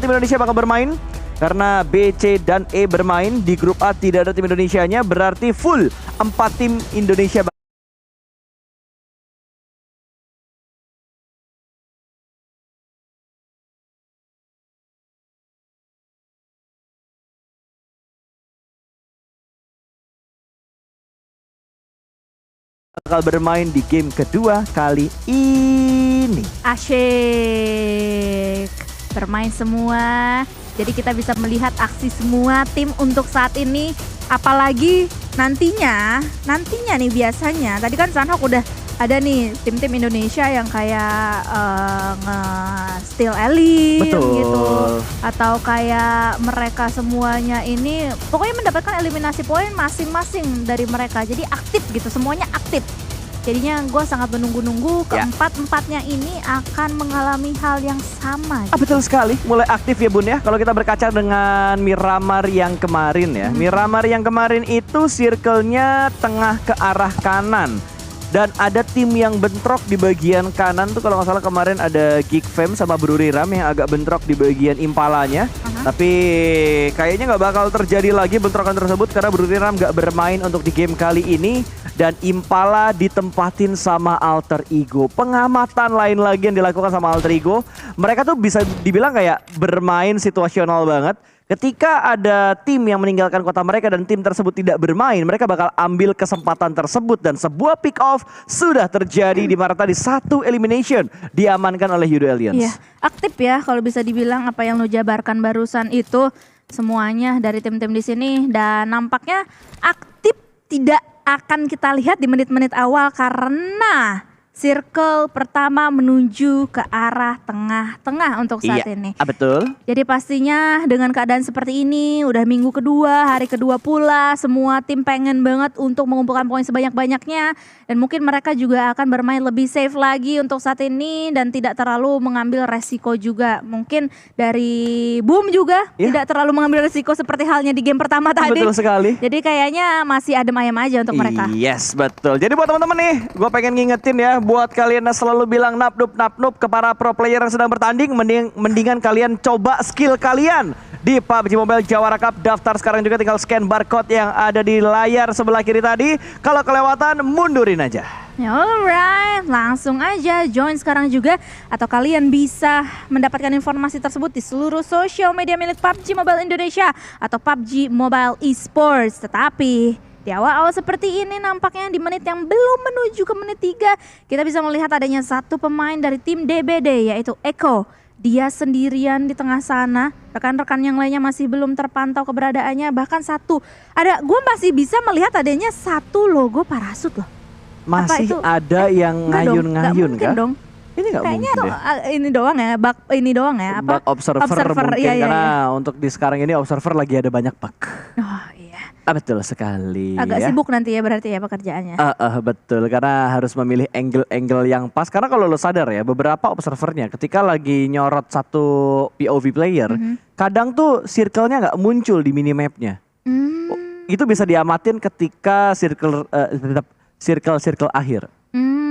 tim Indonesia bakal bermain. Karena B, C, dan E bermain di grup A tidak ada tim Indonesianya, berarti full 4 tim Indonesia bakal bermain di game kedua kali ini. Asyik. Bermain semua. Jadi kita bisa melihat aksi semua tim untuk saat ini. Apalagi nantinya nih biasanya. Tadi kan Sanhok udah ada nih tim-tim Indonesia yang kayak nge-steal Elite gitu. Atau kayak mereka semuanya ini pokoknya mendapatkan eliminasi poin masing-masing dari mereka. Jadi aktif gitu, semuanya aktif. Jadinya gue sangat menunggu-nunggu keempat-empatnya ini akan mengalami hal yang sama. Betul sekali, mulai aktif ya Bun ya. Kalau kita berkaca dengan Miramar yang kemarin ya. Miramar yang kemarin itu circle-nya tengah ke arah kanan. Dan ada tim yang bentrok di bagian kanan tuh kalau nggak salah kemarin ada Geek Fam sama Bruriram yang agak bentrok di bagian Impalanya. Tapi kayaknya nggak bakal terjadi lagi bentrokan tersebut karena Bruriram nggak bermain untuk di game kali ini. Dan Impala ditempatin sama Alter Ego. Pengamatan lain lagi yang dilakukan sama Alter Ego. Mereka tuh bisa dibilang kayak bermain situasional banget. Ketika ada tim yang meninggalkan kota mereka dan tim tersebut tidak bermain, mereka bakal ambil kesempatan tersebut. Dan sebuah pick off sudah terjadi di mana tadi satu elimination diamankan oleh Yudo Aliens. Iya, aktif ya kalau bisa dibilang apa yang lo jabarkan barusan itu semuanya dari tim-tim di sini. Dan nampaknya aktif tidak akan kita lihat di menit-menit awal karena circle pertama menuju ke arah tengah-tengah untuk saat ini. Iya, betul. Jadi pastinya dengan keadaan seperti ini, udah minggu kedua, hari kedua pula, semua tim pengen banget untuk mengumpulkan poin sebanyak-banyaknya. Dan mungkin mereka juga akan bermain lebih safe lagi untuk saat ini dan tidak terlalu mengambil resiko juga. Mungkin dari Boom juga tidak terlalu mengambil resiko seperti halnya di game pertama tadi. Betul sekali. Jadi kayaknya masih adem ayam aja untuk mereka. Yes, betul. Jadi buat teman-teman nih, gue pengen ngingetin ya, buat kalian yang selalu bilang napnup ke para pro player yang sedang bertanding, mendingan kalian coba skill kalian di PUBG Mobile Jawara Cup. Daftar sekarang juga, tinggal scan barcode yang ada di layar sebelah kiri tadi. Kalau kelewatan, mundurin aja. Alright, langsung aja join sekarang juga. Atau kalian bisa mendapatkan informasi tersebut di seluruh sosial media milik PUBG Mobile Indonesia atau PUBG Mobile Esports. Tetapi di awal-awal seperti ini nampaknya di menit yang belum menuju ke menit 3 kita bisa melihat adanya satu pemain dari tim DBD yaitu Eko. Dia sendirian di tengah sana, rekan-rekan yang lainnya masih belum terpantau keberadaannya. Bahkan gue masih bisa melihat adanya satu logo parasut loh. Masih ada yang ngayun-ngayun kan? Dong. Ini nggak mungkin deh. Ini doang ya, bug observer mungkin iya, karena iya. Untuk di sekarang ini observer lagi ada banyak bug. Oh iya. Betul sekali. Agak sibuk nanti ya berarti ya pekerjaannya. Betul, karena harus memilih angle-angle yang pas. Karena kalau lo sadar ya, beberapa observernya ketika lagi nyorot satu POV player, kadang tuh circle-nya nggak muncul di minimapnya. Itu bisa diamatin ketika circle akhir.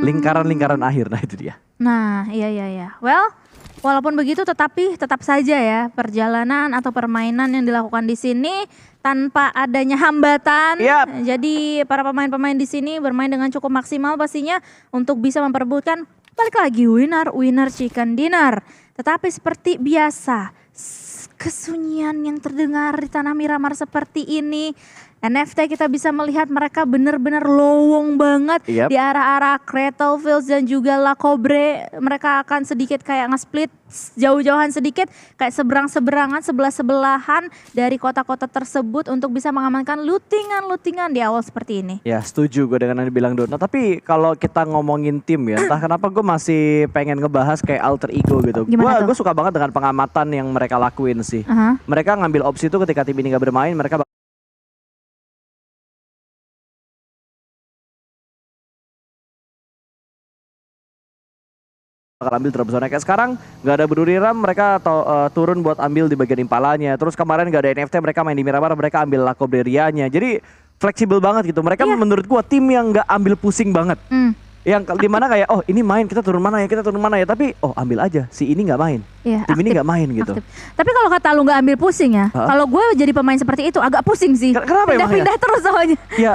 Lingkaran-lingkaran akhir, nah itu dia. Nah, iya. Well, walaupun begitu tetap saja ya perjalanan atau permainan yang dilakukan di sini tanpa adanya hambatan. Jadi para pemain-pemain di sini bermain dengan cukup maksimal pastinya untuk bisa memperebutkan balik lagi winner chicken dinner. Tetapi seperti biasa, kesunyian yang terdengar di tanah Miramar seperti ini. NFT kita bisa melihat mereka benar-benar lowong banget di arah-arah Cradle Fields dan juga La Cobre. Mereka akan sedikit kayak nge-split jauh-jauhan sedikit, kayak seberang-seberangan, sebelah-sebelahan dari kota-kota tersebut untuk bisa mengamankan lootingan-lootingan di awal seperti ini. Ya, setuju gue dengan yang dibilang Dona. Tapi kalau kita ngomongin tim ya, entah kenapa gue masih pengen ngebahas kayak Alter Ego gitu. Gue suka banget dengan pengamatan yang mereka lakuin sih. Mereka ngambil opsi itu ketika tim ini gak bermain, mereka bakal ambil drop zone. Kayak sekarang nggak ada Bruriram, mereka turun buat ambil di bagian Impalanya. Terus kemarin nggak ada NFT, mereka main di Miramar, mereka ambil Lacobrerianya. Jadi fleksibel banget gitu. Mereka menurut gua tim yang nggak ambil pusing banget. Yang dimana kayak oh ini main kita turun mana ya tapi oh ambil aja si ini nggak main. Iya, Tim ini aktif, nggak main gitu. aktif. Tapi kalau kata lu nggak ambil pusing ya, kalau gue jadi pemain seperti itu agak pusing sih. Kenapa emang ya? Pindah-pindah terus soalnya. Iya.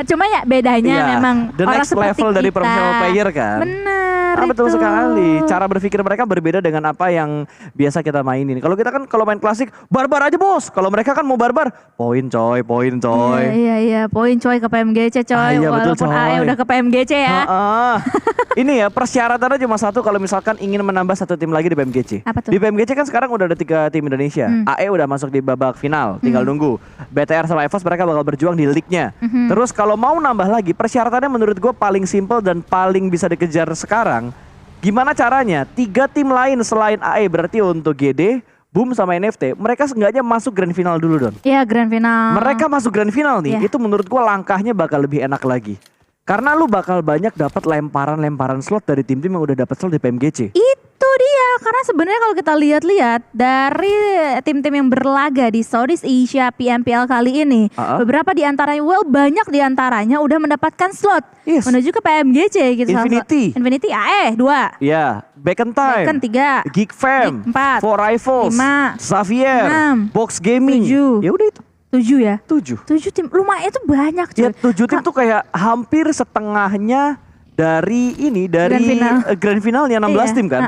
Cuma ya bedanya Iya, memang the orang next seperti level dari kita. professional player kan. Bener Betul itu. sekali. Cara berpikir mereka berbeda dengan apa yang biasa kita mainin. Kalau kita kan kalau main klasik barbar aja bos. Kalau mereka kan mau barbar, poin coy. Iya, poin coy ke PMGC coy. Ah, iya, betul, Walaupun coy. AE udah ke PMGC ya. Ini ya persyaratannya cuma satu kalau misalkan ingin menambah satu tim lagi di PMGC. Apa tuh? Di PMGC kan sekarang udah ada 3 tim Indonesia. AE udah masuk di babak final, tinggal nunggu. BTR sama EVOS mereka bakal berjuang di league-nya. Terus kalau mau nambah lagi, persyaratannya menurut gue paling simple dan paling bisa dikejar sekarang. Gimana caranya? 3 tim lain selain AE berarti untuk GD, Boom sama NFT, mereka seenggaknya masuk grand final dulu Don. Iya, grand final. Mereka masuk grand final nih, Iya. itu menurut gue langkahnya bakal lebih enak lagi. Karena lu bakal banyak dapat lemparan slot dari tim-tim yang udah dapat slot di PMGC. Itu dia, karena sebenarnya kalau kita lihat-lihat dari tim-tim yang berlaga di Southeast Asia PMPL kali ini, beberapa di antaranya, banyak di antaranya udah mendapatkan slot Yes. menuju ke PMGC gitu. Infinity AE 2. Ya, Back in Time, Back in 3, Geek Fam, Geek 4, 4 Rivals, 5, Xavier, 6, Box Gaming. 7. Ya udah itu 7 ya? 7. 7 tim, lumayan itu banyak cuy. Ya 7 tim tuh kayak hampir setengahnya dari grand finalnya 16 Iya, tim kan.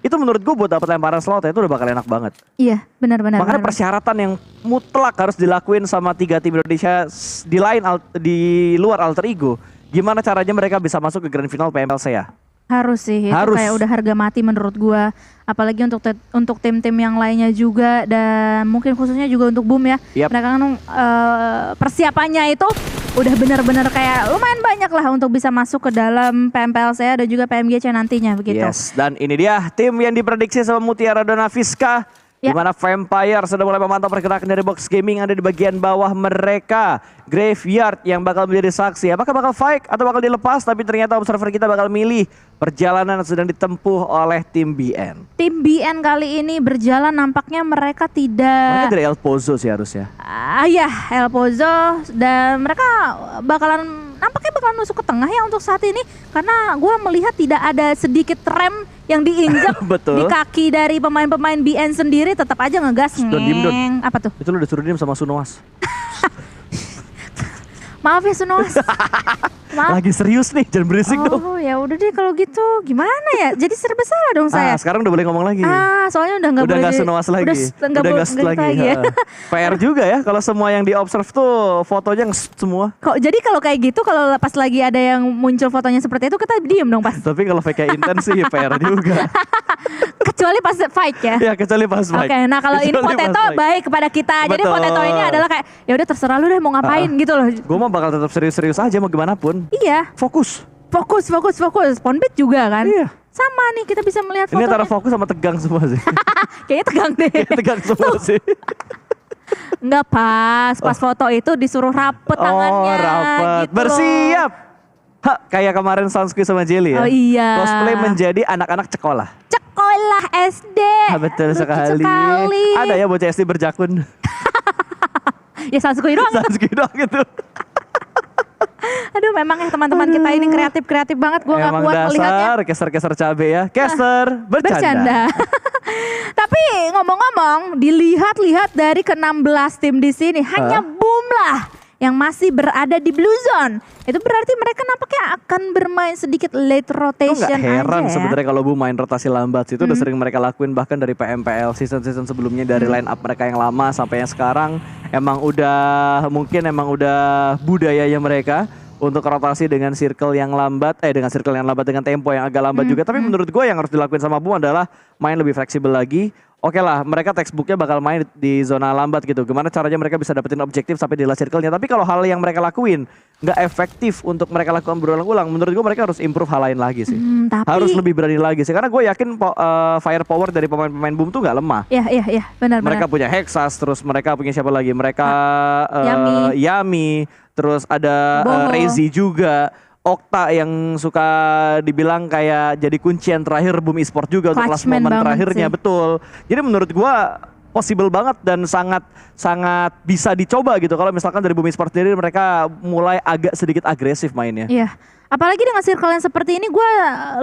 Itu menurut gue buat dapat lemparan slot itu udah bakal enak banget. Iya, benar-benar. Makanya persyaratan yang mutlak harus dilakuin sama 3 tim Indonesia di luar alter ego. Gimana caranya mereka bisa masuk ke grand final PMLC ya? Harus sih, itu Harus. kayak udah harga mati menurut gua. Apalagi untuk tim-tim yang lainnya juga dan mungkin khususnya juga untuk Boom ya. Yap. Mereka kan persiapannya itu udah benar-benar kayak lumayan banyak lah untuk bisa masuk ke dalam PMPLC dan juga PMGC nantinya begitu. Yes, dan ini dia tim yang diprediksi sama Mutiara Donaviska. Di Ya. mana Vampire sudah mulai memantau pergerakan dari Box Gaming ada di bagian bawah mereka. Graveyard yang bakal menjadi saksi. Apakah bakal fight atau bakal dilepas? Tapi ternyata observer kita bakal milih perjalanan yang sedang ditempuh oleh tim BN. Tim BN kali ini berjalan nampaknya mereka Mereka tidak dari El Pozo sih harusnya. ya El Pozo dan mereka nampaknya bakalan nusuk ke tengah ya untuk saat ini karena gue melihat tidak ada sedikit rem yang diinjak Betul. di kaki dari pemain-pemain BN sendiri tetap aja ngegas. Don, diem, Don. Apa tuh? Itu lu udah suruh diem sama Sunoas. Maaf ya Sunoas. Maaf. Lagi serius nih, jangan berisik dong. Oh ya udah deh kalau gitu gimana ya? Jadi serba salah dong saya. Sekarang udah boleh ngomong lagi. Soalnya udah nggak Udah boleh. nggak Sunoas lagi. Udah nggak nggak lagi. ya. PR juga ya kalau semua yang di observe tuh fotonya semua. Kok jadi kalau kayak gitu kalau pas lagi ada yang muncul fotonya seperti itu kita diem dong pas. Tapi kalau fake intens sih PR juga. Kecuali pas fight ya. Ya kecuali pas fight. Oke, nah kalau ini Kecuali pas Potato fight. baik kepada kita. Jadi Betul. Potato ini adalah kayak ya udah terserah lu deh mau ngapain gitu loh. Gue mah bakal tetap serius-serius aja mau gimana pun. Iya, Fokus. fokus. Ponbit juga kan. Iya. Sama nih kita bisa melihat Ini antara fotonya. fokus sama tegang semua sih. Kayaknya tegang deh. Tegang semua sih. Enggak pas foto itu disuruh rapet tangannya. Rapat. gitu loh. Bersiap. Kayak kemarin Sansky sama Jelly ya. Oh iya. Cosplay menjadi anak-anak sekolah. Sekolah SD. Betul Lucu sekali. Ada ya bocah SD berjakun. Ya Sanskui doang. Sansky doang gitu. Aduh memang ya teman-teman kita ini kreatif banget. Gue gak Emang kuat melihatnya. dasar keser-keser cabe ya. Keser bercanda. Tapi ngomong-ngomong, dilihat-lihat dari ke-16 tim di sini, hanya Boom lah yang masih berada di Blue Zone. Itu berarti mereka nampaknya akan bermain sedikit late Itu rotation nggak heran aja ya. sebenarnya kalau Bu main rotasi lambat sih. Itu udah sering mereka lakuin bahkan dari PMPL season-season sebelumnya dari line up mereka yang lama sampai yang sekarang emang udah budayanya mereka untuk rotasi dengan circle yang lambat dengan tempo yang agak lambat juga. Tapi menurut gue yang harus dilakuin sama Bu adalah main lebih fleksibel lagi. Oke lah, mereka textbooknya bakal main di zona lambat gitu. Gimana caranya mereka bisa dapetin objektif sampai di last circle-nya. Tapi kalau hal yang mereka lakuin nggak efektif untuk mereka lakukan berulang-ulang, menurut gue mereka harus improve hal lain lagi sih. Tapi Harus lebih berani lagi sih. Karena gue yakin firepower dari pemain-pemain Boom tuh nggak lemah. Iya, benar. Mereka punya Hexas, terus mereka punya siapa lagi? Mereka Yami, terus ada Boho. Rezi juga. Okta yang suka dibilang kayak jadi kuncian terakhir Boom Esport juga untuk last Clutchman moment banget terakhirnya, sih. betul. Jadi menurut gua possible banget dan sangat bisa dicoba gitu kalau misalkan dari Boom Esport sendiri mereka mulai agak sedikit agresif mainnya. Iya. Apalagi dengan circle yang seperti ini gue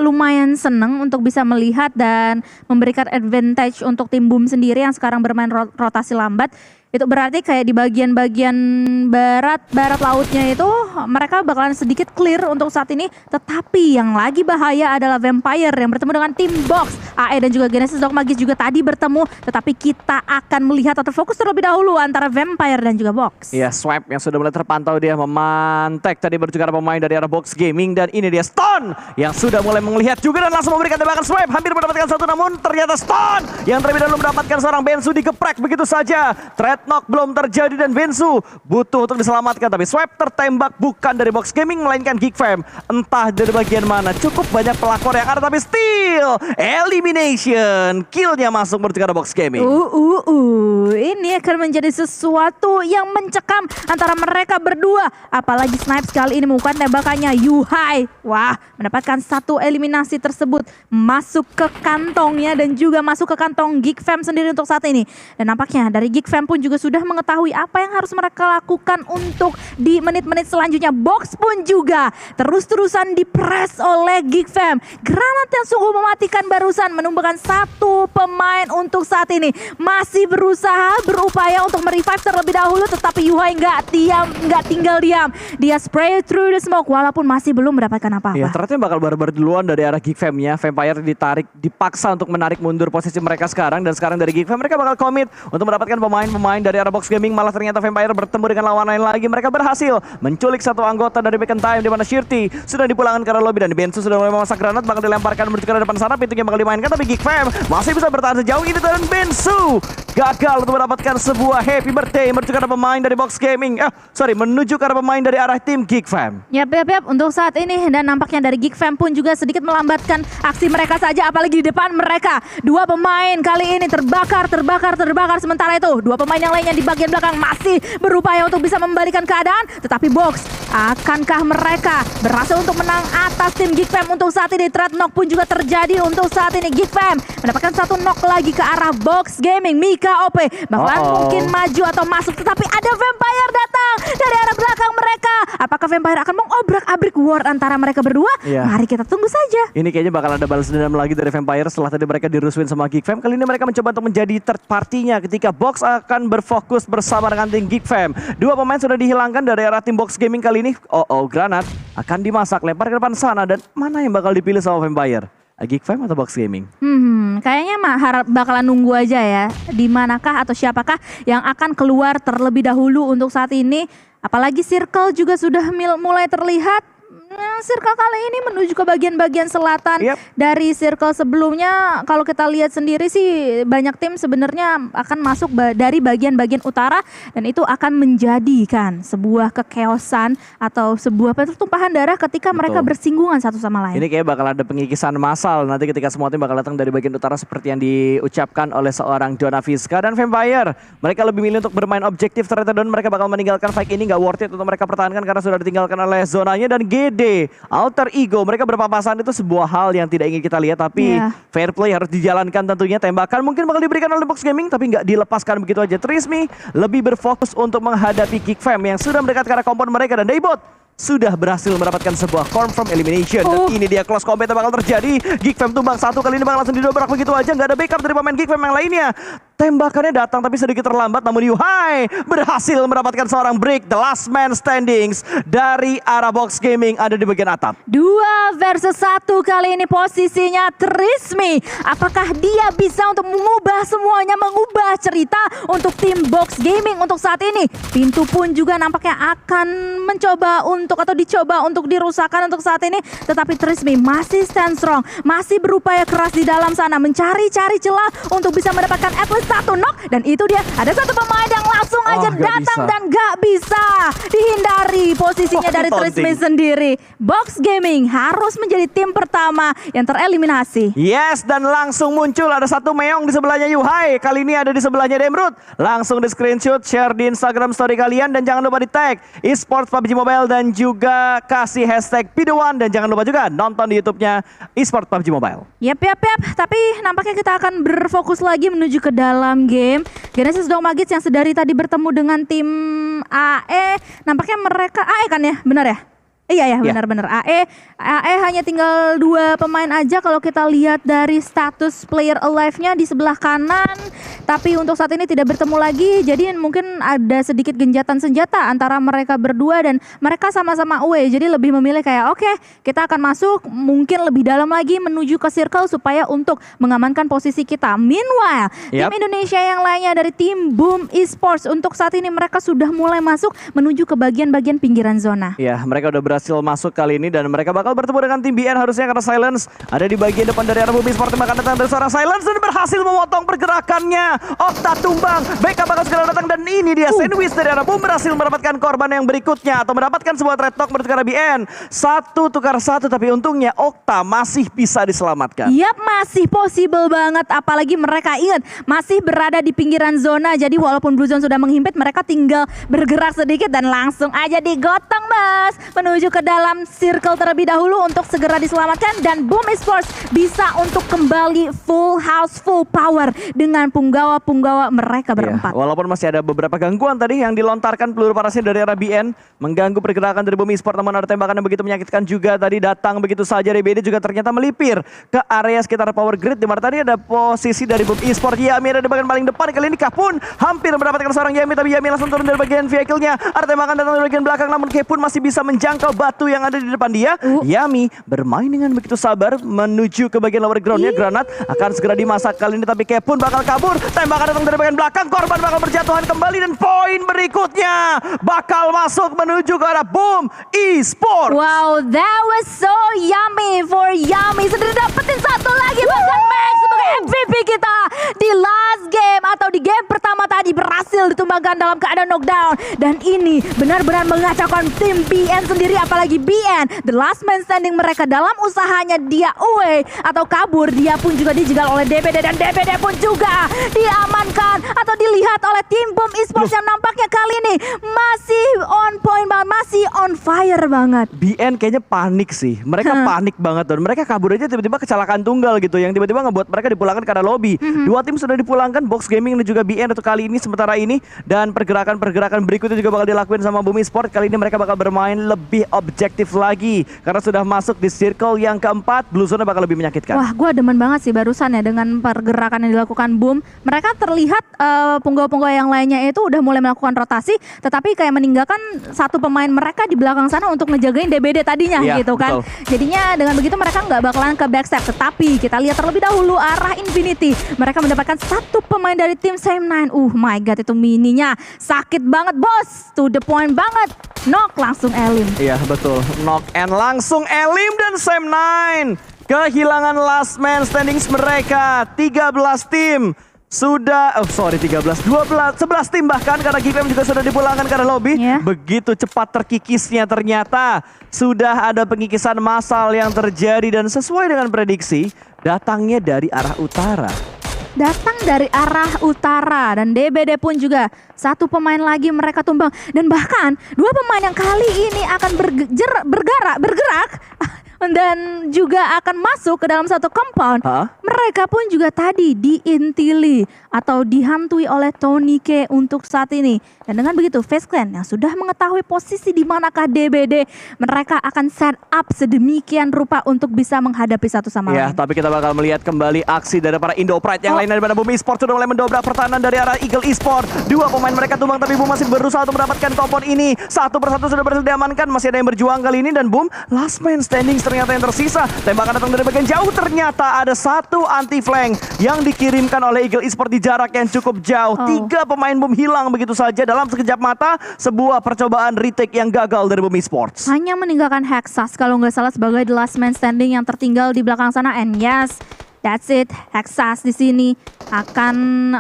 lumayan seneng untuk bisa melihat dan memberikan advantage untuk tim Boom sendiri yang sekarang bermain rotasi lambat. Itu berarti kayak di bagian-bagian barat lautnya itu mereka bakalan sedikit clear untuk saat ini. Tetapi yang lagi bahaya adalah Vampire yang bertemu dengan tim Box. AE dan juga Genesis Dogmagis juga tadi bertemu. Tetapi kita akan melihat atau fokus terlebih dahulu antara Vampire dan juga Box. Iya, Swipe yang sudah mulai terpantau, dia memantek tadi berjuga pemain dari arah Box Gaming. Dan ini dia Stone yang sudah mulai melihat juga dan langsung memberikan tembakan Swipe. Hampir mendapatkan satu, namun ternyata Stone yang terlebih dahulu mendapatkan seorang Bensu digeprek begitu saja. Knock belum terjadi dan Bensu butuh untuk diselamatkan, tapi Swipe tertembak bukan dari Box Gaming melainkan Geek Fam. Entah dari bagian mana, cukup banyak pelakor yang ada tapi still elimination. Killnya masuk menuju ke Box Gaming. Ini akan menjadi sesuatu yang mencekam antara mereka berdua. Apalagi Snipes kali ini melakukan tembakannya Yuhai. Wah, mendapatkan satu eliminasi tersebut masuk ke kantongnya dan juga masuk ke kantong Geek Fam sendiri untuk saat ini. Dan nampaknya dari Geek Fam pun juga sudah mengetahui apa yang harus mereka lakukan untuk di menit-menit selanjutnya. Box pun juga terus-terusan dipress oleh Geek Fam. Granat yang sungguh mematikan barusan menumbuhkan satu pemain untuk saat ini. Masih berupaya untuk merevive terlebih dahulu, tetapi Yuhai nggak tinggal diam. Dia spray through the smoke walaupun masih belum mendapatkan apa-apa. Ya, ternyata bakal barbar duluan dari arah Geek Fam-nya. Vampire dipaksa untuk menarik mundur posisi mereka sekarang, dan sekarang dari Geek Fam mereka bakal komit untuk mendapatkan pemain-pemain dari arah Box Gaming. Malah ternyata Vampire bertemu dengan lawan lain lagi. Mereka berhasil menculik satu anggota dari Back in Time, di mana Shirty sudah dipulangkan ke arah lobby dan Bensu sudah mulai memasak granat, bakal dilemparkan menuju ke depan sana. Pintunya bakal dimainkan, tapi Geek Fam masih bisa bertahan sejauh ini, dan Bensu gagal untuk mendapatkan sebuah happy birthday menuju ke arah pemain dari Box Gaming. Menuju ke arah pemain dari arah tim Geek Fam. Yap, untuk saat ini, dan nampaknya dari Geek Fam pun juga sedikit melambatkan aksi mereka saja, apalagi di depan mereka. Dua pemain kali ini terbakar. Sementara itu dua pemain yang lainnya di bagian belakang masih berupaya untuk bisa membalikan keadaan. Tetapi Box, akankah mereka berhasil untuk menang atas tim Geek Fam untuk saat ini? Threat knock pun juga terjadi untuk saat ini. Geek Fam mendapatkan satu knock lagi ke arah Box Gaming. Mika OP bakalan mungkin maju atau masuk, tetapi ada Vampire datang dari arah belakang mereka. Apakah Vampire akan mengobrak-abrik war antara mereka berdua? Mari kita tunggu saja. Ini kayaknya bakal ada balas dendam lagi dari Vampire setelah tadi mereka dirusuin sama Geek Fam. Kali ini mereka mencoba untuk menjadi third party-nya ketika Box akan berfokus bersama dengan tim Geek Fam. Dua pemain sudah dihilangkan dari arah tim Box Gaming kali ini. Granat akan dimasak, lempar ke depan sana, dan mana yang bakal dipilih sama Vampire? Geek Fam atau Box Gaming? Kayaknya bakalan nunggu aja ya. Di manakah atau siapakah yang akan keluar terlebih dahulu untuk saat ini. Apalagi Circle juga sudah mulai terlihat. Circle kali ini menuju ke bagian-bagian selatan. Dari Circle sebelumnya, kalau kita lihat sendiri sih banyak tim sebenarnya akan masuk dari bagian-bagian utara, dan itu akan menjadikan sebuah kekeosan atau sebuah pertumpahan darah ketika mereka bersinggungan satu sama lain. Ini kayak bakal ada pengikisan massal nanti ketika semua tim bakal datang dari bagian utara seperti yang diucapkan oleh seorang Dona Fiska dan Vampire. Mereka lebih milih untuk bermain objektif, ternyata dan mereka bakal meninggalkan fight ini. Gak worth it untuk mereka pertahankan karena sudah ditinggalkan oleh zonanya, dan GD Alter Ego mereka berpapasan itu sebuah hal yang tidak ingin kita lihat, tapi fair play harus dijalankan tentunya. Tembakan mungkin bakal diberikan oleh Box Gaming tapi nggak dilepaskan begitu aja. Trismi lebih berfokus untuk menghadapi Geek Fam yang sudah mendekat ke arah kompon mereka, dan Daybot sudah berhasil mendapatkan sebuah confirm elimination. Dan ini dia close combat yang bakal terjadi. Geek Fam tumbang satu, kali ini bakal langsung didobrak begitu aja. Nggak ada backup dari pemain Geek Fam yang lainnya. Tembakannya datang tapi sedikit terlambat, namun Yuhai berhasil mendapatkan seorang break. The last man standings dari arah Box Gaming ada di bagian atap. 2 versus 1 kali ini posisinya Trismi. Apakah dia bisa untuk mengubah semuanya, mengubah cerita untuk tim Box Gaming untuk saat ini? Pintu pun juga nampaknya akan mencoba dicoba untuk dirusakkan untuk saat ini. Tetapi Trismi masih stand strong, masih berupaya keras di dalam sana, mencari-cari celah untuk bisa mendapatkan at least satu knock. Dan itu dia, ada satu pemain yang langsung aja datang dan gak bisa dihindari posisinya dari Trismi sendiri. Box Gaming harus menjadi tim pertama yang tereliminasi. Yes, dan langsung muncul ada satu meong di sebelahnya Yuhai. Kali ini ada di sebelahnya Demrut. Langsung di screenshot, share di Instagram story kalian, dan jangan lupa di tag esports PUBG Mobile dan juga kasih hashtag #Pidowan, dan jangan lupa juga nonton di YouTube-nya esports PUBG Mobile. Yap. Tapi nampaknya kita akan berfokus lagi menuju ke dalam game. Genesis Dogmagis yang sedari tadi bertemu dengan tim AE. Nampaknya mereka AE kan ya? Benar ya? Iya benar-benar AE hanya tinggal 2 pemain aja kalau kita lihat dari status player alive-nya di sebelah kanan. Tapi untuk saat ini tidak bertemu lagi, jadi mungkin ada sedikit genjatan senjata antara mereka berdua dan mereka sama-sama away. Jadi lebih memilih kayak oke, kita akan masuk mungkin lebih dalam lagi menuju ke circle supaya untuk mengamankan posisi kita. Meanwhile, tim Indonesia yang lainnya dari tim Boom Esports untuk saat ini mereka sudah mulai masuk menuju ke bagian-bagian pinggiran zona. Ya, mereka udah berhasil masuk kali ini dan mereka bakal bertemu dengan tim BN harusnya karena Silence ada di bagian depan dari arah Boom Esports. Bahkan datang dari seorang Silence dan berhasil memotong pergerakannya. Okta tumbang, BK bakal segera datang dan ini dia sandwich dari arah Boom berhasil mendapatkan korban yang berikutnya atau mendapatkan sebuah trade talk menuju ke arah BN. 1 tukar 1 tapi untungnya Okta masih bisa diselamatkan. Yap, masih possible banget apalagi mereka ingat masih berada di pinggiran zona. Jadi walaupun Blue Zone sudah menghimpit mereka tinggal bergerak sedikit dan langsung aja digotong Mas menuju ke dalam circle terlebih dahulu untuk segera diselamatkan dan Boom Esports bisa untuk kembali full house full power dengan punggawa-punggawa mereka berempat. Walaupun masih ada beberapa gangguan tadi yang dilontarkan peluru parasnya dari arah BN mengganggu pergerakan dari Boom Esports, namun ada tembakan yang begitu menyakitkan juga tadi datang begitu saja dari BD juga ternyata melipir ke area sekitar power grid di mana tadi ada posisi dari Boom Esports. Yami ada di bagian paling depan kali ini Kapun hampir mendapatkan seorang Yami tapi Yami langsung turun dari bagian vehicle-nya. Ada tembakan datang dari bagian belakang namun Kapun masih bisa menjangkau batu yang ada di depan dia. Yami bermain dengan begitu sabar menuju ke bagian lower ground-nya. Granat akan segera dimasak kali ini tapi Kapun bakal kabur. Tembakan datang dari bagian belakang, korban bakal berjatuhan kembali dan poin berikutnya bakal masuk menuju ke arah Boom Esports. Wow, that was so yummy for Yami. Sudah dapetin satu lagi bahkan Max sebagai MVP kita di last game atau di game pertama tadi berhasil ditumbangkan dalam keadaan knockdown dan ini benar-benar mengacaukan tim BN sendiri apalagi BN the last man standing mereka dalam usahanya dia away atau kabur dia pun juga dijegal oleh DBD dan DBD pun juga diamankan atau dilihat oleh tim Boom Esports yang nampaknya kali ini masih on point banget, masih on fire banget. BN kayaknya panik sih, mereka panik banget dan mereka kabur aja tiba-tiba kecelakaan tunggal gitu yang tiba-tiba ngebuat mereka dipulangkan ke arah lobby. Dua tim sudah dipulangkan, Box Gaming dan juga BN untuk kali ini sementara ini dan pergerakan-pergerakan berikutnya juga bakal dilakuin sama Boom Esports. Kali ini mereka bakal bermain lebih objektif lagi karena sudah masuk di circle yang keempat. Blue Zone bakal lebih menyakitkan. Wah, gue demen banget sih barusan ya dengan pergerakan yang dilakukan Boom. Mereka terlihat punggawa-punggawa yang lainnya itu udah mulai melakukan rotasi, tetapi kayak meninggalkan satu pemain mereka di belakang sana untuk ngejagain DBD tadinya gitu kan. Betul. Jadinya dengan begitu mereka nggak bakalan ke backstep. Tetapi kita lihat terlebih dahulu arah Infinity. Mereka mendapatkan satu pemain dari tim Sam9. My god, itu mininya sakit banget bos. To the point banget. Knock langsung Elim. Iya betul, knock and langsung Elim dan Sam9 kehilangan last man standings mereka. 13 tim sudah, 13, 12, 11 tim bahkan karena GPM juga sudah dipulangkan karena lobby. Begitu cepat terkikisnya ternyata sudah ada pengikisan massal yang terjadi dan sesuai dengan prediksi datangnya dari arah utara. Datang dari arah utara dan DBD pun juga satu pemain lagi mereka tumbang dan bahkan dua pemain yang kali ini akan bergerak dan juga akan masuk ke dalam satu compound. Mereka pun juga tadi diintili atau dihantui oleh Tony K untuk saat ini. Dan dengan begitu Face Clan yang sudah mengetahui posisi di manakah DBD, mereka akan set up sedemikian rupa untuk bisa menghadapi satu sama lain. Tapi kita bakal melihat kembali aksi dari para Indo Pride yang lain daripada Boom Esports sudah mulai mendobrak pertahanan dari arah Eagle Esports. Dua pemain mereka tumbang tapi Boom masih berusaha untuk mendapatkan kompon ini. Satu persatu sudah berhasil diamankan, masih ada yang berjuang kali ini dan Boom last man standing ternyata yang tersisa. Tembakan datang dari bagian jauh, ternyata ada satu anti flank yang dikirimkan oleh Eagle Esports di jarak yang cukup jauh. 3 pemain Boom hilang begitu saja dalam sekejap mata. Sebuah percobaan retake yang gagal dari Boom Esports. Hanya meninggalkan Hexas kalau nggak salah sebagai the last man standing yang tertinggal di belakang sana. And yes, that's it. Hexas di sini akan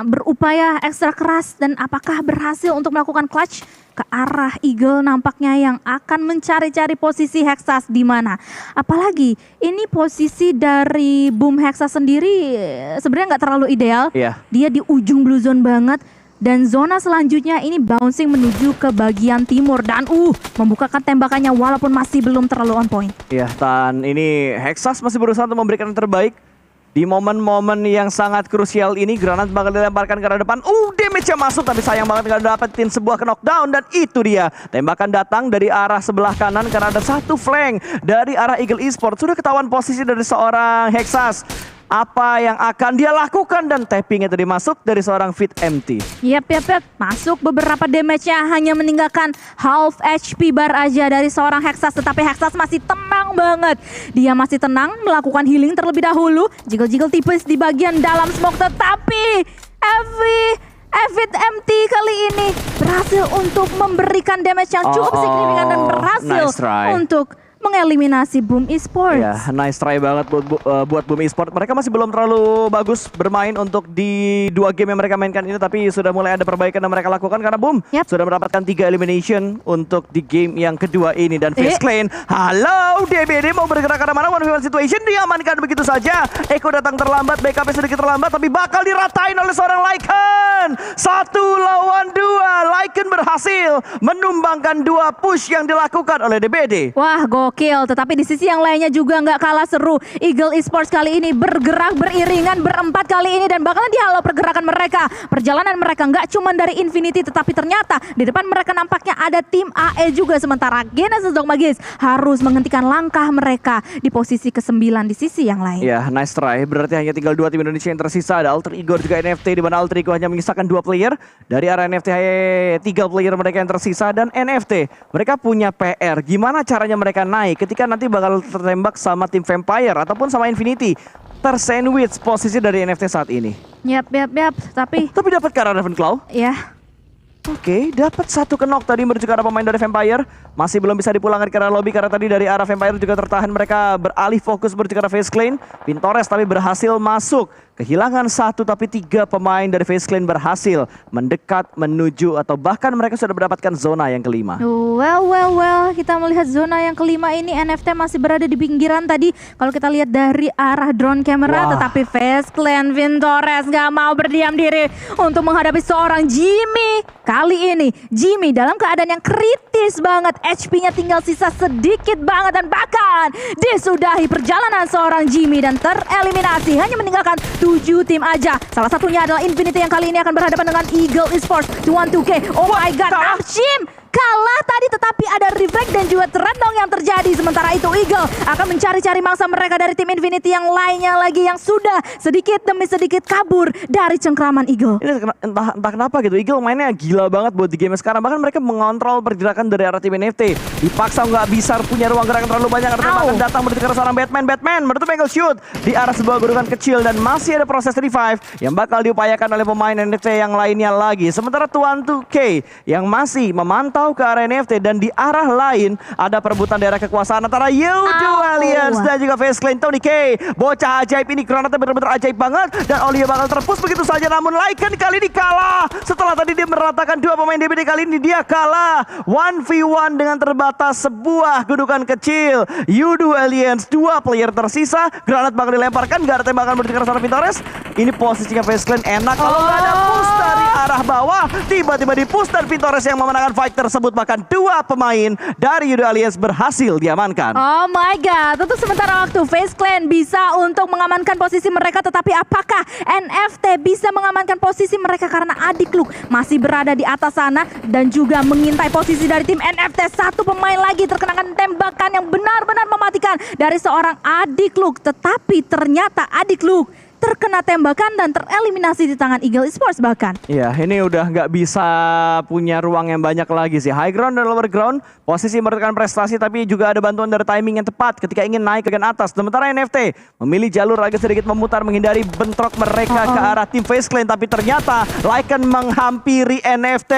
berupaya ekstra keras dan apakah berhasil untuk melakukan clutch ke arah Eagle nampaknya yang akan mencari-cari posisi Hexas di mana. Apalagi ini posisi dari Boom Hexas sendiri sebenarnya nggak terlalu ideal. Dia di ujung blue zone banget. Dan zona selanjutnya ini bouncing menuju ke bagian timur dan membukakan tembakannya walaupun masih belum terlalu on point. Dan ini Hexas masih berusaha untuk memberikan yang terbaik. Di momen-momen yang sangat krusial ini, granat bakal dilemparkan ke arah depan. Damage-nya masuk, tapi sayang banget nggak dapetin sebuah knockdown. Dan itu dia, tembakan datang dari arah sebelah kanan karena ada satu flank dari arah Eagle Esports. Sudah ketahuan posisi dari seorang Hexas. Apa yang akan dia lakukan, dan tappingnya tadi masuk dari seorang Fit MT. Yap. Masuk beberapa damage-nya, hanya meninggalkan half HP bar aja dari seorang Hexas. Tetapi Hexas masih tenang banget. Dia masih tenang melakukan healing terlebih dahulu. Jiggle-jiggle tipis di bagian dalam smoke. Tetapi Fit MT kali ini berhasil untuk memberikan damage yang cukup signifikan dan berhasil untuk mengeliminasi Boom Esports. Ya, nice try banget buat Boom Esports. Mereka masih belum terlalu bagus bermain untuk di 2 game yang mereka mainkan ini, tapi sudah mulai ada perbaikan yang mereka lakukan karena Boom sudah mendapatkan 3 elimination untuk di game yang kedua ini. Dan FaZe Clan, halo DBD mau bergerak ke mana? 1v1 situation diamankan begitu saja. Eko datang terlambat, backupnya sedikit terlambat, tapi bakal diratain oleh seorang Lycan. 1 lawan 2, Lycan berhasil menumbangkan 2 push yang dilakukan oleh DBD. Wah, gokil. Tetapi di sisi yang lainnya juga nggak kalah seru. Eagle Esports kali ini bergerak beriringan berempat kali ini dan bakalan dihalau pergerakan mereka. Perjalanan mereka nggak cuma dari Infinity, tetapi ternyata di depan mereka nampaknya ada tim AE juga. Sementara Genesis Dogma Games harus menghentikan langkah mereka di posisi ke-9 di sisi yang lain. Ya, nice try. Berarti hanya tinggal 2 tim Indonesia yang tersisa. Ada Alter Ego juga NFT, di mana Alter Ego hanya menyisakan 2 player. Dari arah NFT hanya 3 player mereka yang tersisa. Dan NFT, mereka punya PR. Gimana caranya mereka naik ketika nanti bakal tertembak sama tim Vampire ataupun sama Infinity. Tersandwich posisi dari NFT saat ini. Yap. Tapi dapat ke arah Ravenclaw. ya. Oke, dapat 1 knock tadi menuju ke arah pemain dari Vampire. Masih belum bisa dipulangkan ke arah lobby karena tadi dari arah Vampire juga tertahan. Mereka beralih fokus menuju ke arah FaZe Clan. Pintores tapi berhasil masuk. Kehilangan 1 tapi 3 pemain dari FaZe Clan berhasil mendekat menuju atau bahkan mereka sudah mendapatkan zona yang kelima. Well, kita melihat zona yang kelima ini NFT masih berada di pinggiran tadi. Kalau kita lihat dari arah drone camera, tetapi FaZe Clan Pintores gak mau berdiam diri untuk menghadapi seorang Jimmy. Kali ini Jimmy dalam keadaan yang kritis banget, HP-nya tinggal sisa sedikit banget dan bahkan disudahi perjalanan seorang Jimmy dan tereliminasi hanya meninggalkan 7 tim aja. Salah satunya adalah Infinity yang kali ini akan berhadapan dengan Eagle Esports 2-2K. Oh my god, Archim kalah tadi, tetapi ada reflect dan juga terenong yang terjadi. Sementara itu Eagle akan mencari-cari mangsa mereka dari tim Infinity yang lainnya lagi yang sudah sedikit demi sedikit kabur dari cengkraman Eagle. Ini entah kenapa gitu, Eagle mainnya gila banget buat di game sekarang. Bahkan mereka mengontrol pergerakan dari arah tim NFT. Dipaksa nggak bisa punya ruang gerak terlalu banyak karena akan datang menuju ke seorang Batman menutup angle shoot di arah sebuah gunungan kecil dan masih ada proses revive yang bakal diupayakan oleh pemain NFT yang lainnya lagi. Sementara Tuan 2K yang masih memantau ke arah NFT dan di arah lain ada perebutan daerah kekuasaan antara U2 Alliance dan juga FaZe Clan. Tony K, bocah ajaib ini granatnya benar-benar ajaib banget dan Olio bakal terpus begitu saja, namun Lycan kali ini kalah. Setelah tadi dia meratakan 2 pemain DBD, kali ini dia kalah 1v1 dengan terbatas sebuah gunungan kecil. U2 Alliance 2 player tersisa, granat bakal dilemparkan, gak ada tembakan menuju ke arah Pintores. Ini posisinya FaZe Clan enak kalau nggak ada push dari arah bawah, tiba-tiba di push dan Pintores yang memenangkan fight tersebut. Bahkan 2 pemain dari U2 Alliance berhasil diamankan. Oh my god, untuk sementara waktu FaZe Clan bisa untuk mengamankan posisi mereka, tetapi apakah NFT bisa mengamankan posisi mereka karena Adik Luke masih berada di atas sana dan juga mengintai posisi dari tim NFT. 1 pemain lagi terkenakan tembakan yang benar-benar mematikan dari seorang Adik Luke, tetapi ternyata Adik Luke terkena tembakan dan tereliminasi di tangan Eagle Esports bahkan. Iya, ini udah nggak bisa punya ruang yang banyak lagi sih. High ground dan lower ground, posisi merupakan prestasi tapi juga ada bantuan dari timing yang tepat ketika ingin naik ke bagian atas. Sementara NFT memilih jalur agak sedikit memutar menghindari bentrok mereka ke arah tim FaZe Clan, tapi ternyata Lycan menghampiri NFT.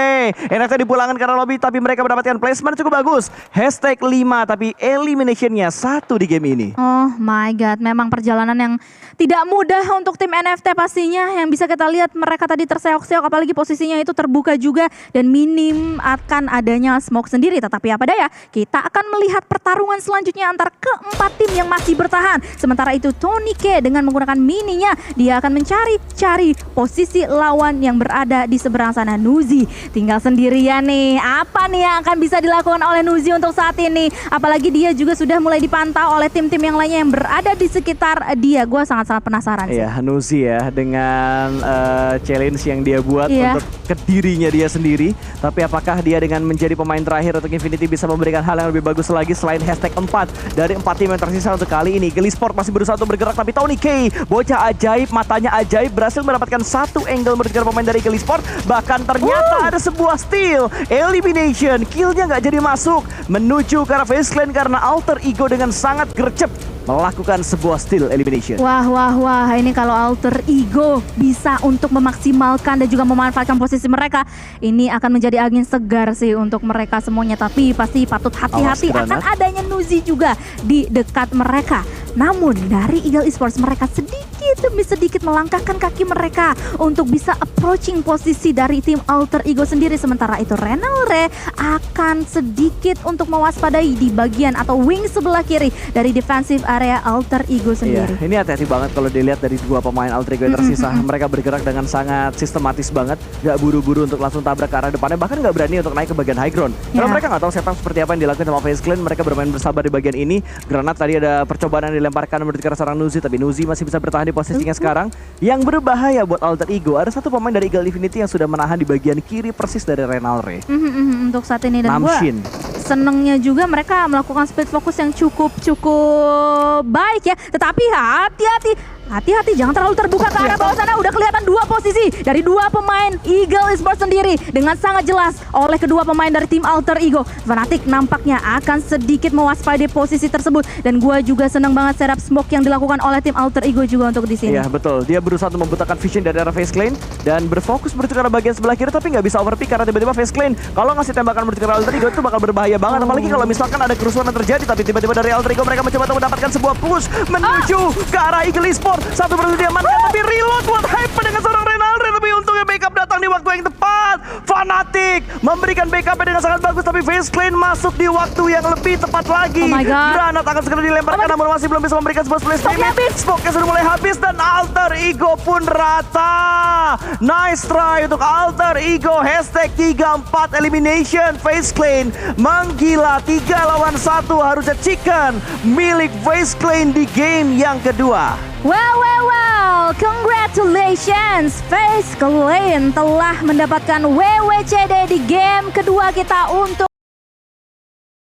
NFT dipulangkan ke arah lobby tapi mereka mendapatkan placement cukup bagus. Hashtag 5 tapi eliminationnya 1 di game ini. Oh my god, memang perjalanan yang tidak mudah untuk tim NFT pastinya yang bisa kita lihat mereka tadi terseok-seok apalagi posisinya itu terbuka juga dan minim akan adanya smoke sendiri. Tetapi apa daya, kita akan melihat pertarungan selanjutnya antar keempat tim yang masih bertahan. Sementara itu Tony K dengan menggunakan mininya dia akan mencari-cari posisi lawan yang berada di seberang sana. Nuzi tinggal sendirian nih. Apa nih yang akan bisa dilakukan oleh Nuzi untuk saat ini? Apalagi dia juga sudah mulai dipantau oleh tim-tim yang lainnya yang berada di sekitar dia. Gue sangat-sangat penasaran sih. Iya, Nuzi ya dengan challenge yang dia buat untuk ke dirinya dia sendiri. Tapi apakah dia dengan menjadi pemain terakhir untuk Infinity bisa memberikan hal yang lebih bagus lagi selain hashtag 4 dari 4 tim yang tersisa untuk kali ini. Eagle Esports masih berusaha untuk bergerak tapi Tony K, bocah ajaib, matanya ajaib, berhasil mendapatkan satu angle merugikan pemain dari Eagle Esports. Bahkan ternyata ada sebuah steal, elimination, killnya nggak jadi masuk menuju ke arah face clan karena Alter Ego dengan sangat gercep melakukan sebuah steal elimination. Wah, ini kalau Alter Ego bisa untuk memaksimalkan dan juga memanfaatkan posisi mereka, ini akan menjadi angin segar sih untuk mereka semuanya. Tapi pasti patut hati-hati akan adanya Nuzi juga di dekat mereka. Namun dari Eagle Esports mereka sedikit demi sedikit melangkahkan kaki mereka untuk bisa approaching posisi dari tim Alter Ego sendiri. Sementara itu Renalre akan sedikit untuk mewaspadai di bagian atau wing sebelah kiri dari defensive area Alter Ego sendiri. Iya, ini hati-hati banget kalau dilihat dari dua pemain Alter Ego yang tersisa. Mereka bergerak dengan sangat sistematis banget, gak buru-buru untuk langsung tabrak ke arah depannya, bahkan gak berani untuk naik ke bagian high ground. Karena mereka gak tahu setup seperti apa yang dilakukan sama FaZe Clan. Mereka bermain bersabar di bagian ini. Granat tadi ada percobaan yang dilemparkan menuju ke arah seorang Nuzi, tapi Nuzi masih bisa bertahan di posisinya sekarang. Yang berbahaya buat Alter Ego, ada satu pemain dari Eagle Infinity yang sudah menahan di bagian kiri persis dari Renalre. Untuk saat ini dan gue senengnya juga mereka melakukan speed focus yang cukup baik ya. Tetapi hati-hati jangan terlalu terbuka ke arah bawah sana. Udah kelihatan dua posisi dari dua pemain Eagle Esports sendiri dengan sangat jelas oleh kedua pemain dari tim Alter Ego. Fnatic nampaknya akan sedikit mewaspadai posisi tersebut dan gue juga seneng banget setup smoke yang dilakukan oleh tim Alter Ego juga untuk di sini. Iya betul, dia berusaha untuk membutakan vision dari arah FaZe Clan dan berfokus menuju ke arah bagian sebelah kiri tapi nggak bisa overpick karena tiba-tiba FaZe Clan kalau ngasih tembakan menuju ke arah Alter Ego itu bakal berbahaya banget. Apalagi kalau misalkan ada kerusuhan yang terjadi tapi tiba-tiba dari Alter Ego mereka mencoba untuk mendapatkan sebuah push menuju ke arah Eagle Esports. Satu persatu diamankan tapi reload buat hype dengan seorang Renalre, tapi untungnya backup datang di waktu yang tepat. Fnatic memberikan backup dengan sangat bagus tapi FaZe Clan masuk di waktu yang lebih tepat lagi. Granat akan segera dilemparkan namun masih belum bisa memberikan sebuah splash damage. Smoke-nya sudah mulai habis dan Alter Ego pun rata. Nice try untuk Alter Ego. Hashtag 34 elimination. FaZe Clan menggila 3 lawan 1 harusnya chicken milik FaZe Clan di game yang kedua. Well, congratulations, FaZe Clan telah mendapatkan WWCD di game kedua kita untuk